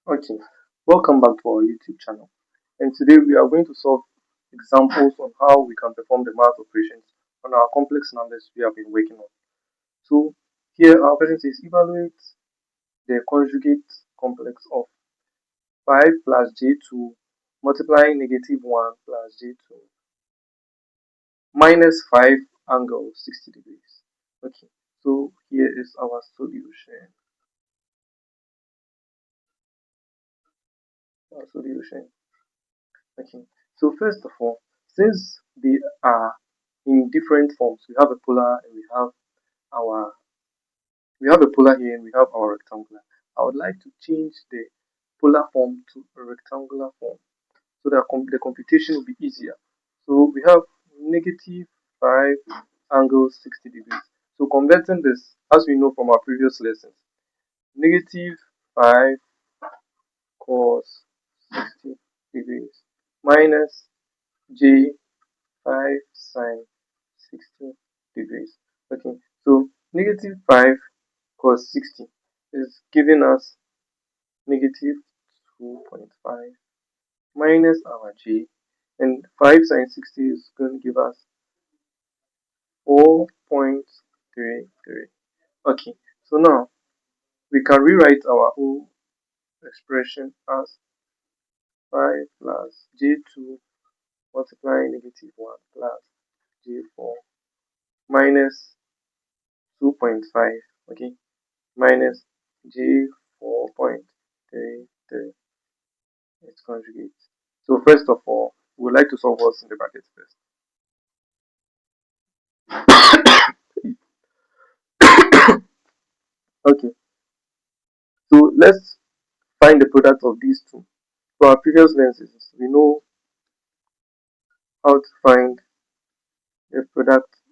Okay, welcome back to our YouTube channel. And today we are going to solve examples on how we can perform the math operations on our complex numbers we have been working on. So here our question says evaluate the conjugate complex of 5 plus j2 multiplying -1 plus j2 minus 5 angle 60 degrees. Okay, so here is our solution. Okay, so first of all, since they are in different forms, we have a polar and our we have a polar here and we have our rectangular. I would like to change the polar form to a rectangular form so that the computation will be easier. So we have negative 5 angle 60 degrees. So converting this, as we know from our previous lessons, negative 5 cos 60 degrees minus j 5 sine 60 degrees. Okay, so negative 5 cos 60 is giving us negative 2.5 minus our j, and 5 sine 60 is going to give us 4.33. Okay, so now we can rewrite our whole expression as 5 plus j2 multiplying -1 plus j4 minus 2.5, okay, minus j 4.33 its conjugate. So first of all, we would like to solve what's in the bracket first. Okay, so let's find the product of these two. For our previous lenses, we know how to find the product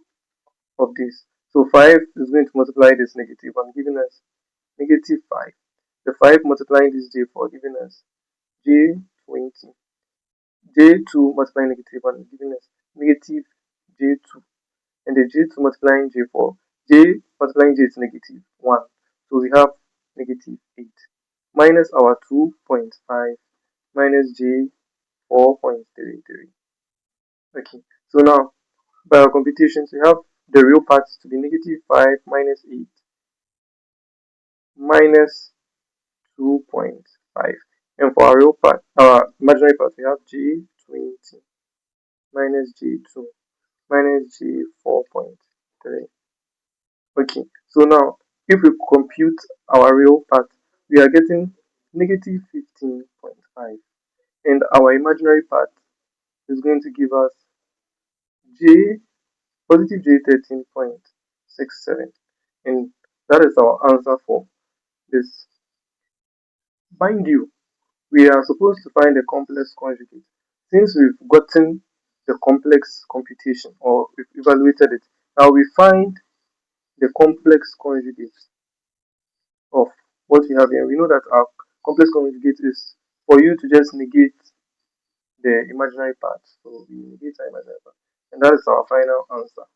of this. So 5 is going to multiply this negative one, giving us negative 5. The 5 multiplying this j4, giving us j20. j2 multiplying -1, giving us negative j2. And the j2 multiplying j4, j multiplying j is -1. So we have -8 minus our 2.5 minus j 4.33. Okay, so now by our computations, we have the real parts to be -5 minus 8 minus 2.5. And for our real part, our imaginary part, we have j20 minus j2 minus j 4.3. Okay, so now if we compute our real part, we are getting negative 15.5, and our imaginary part is going to give us j positive j 13.67, and that is our answer for this. Mind you, we are supposed to find the complex conjugate. Since we've gotten the complex computation or we've evaluated it, now we find the complex conjugate of what we have here. We know that our complex conjugate is for you to just negate the imaginary part. So we negate our imaginary part. And that is our final answer.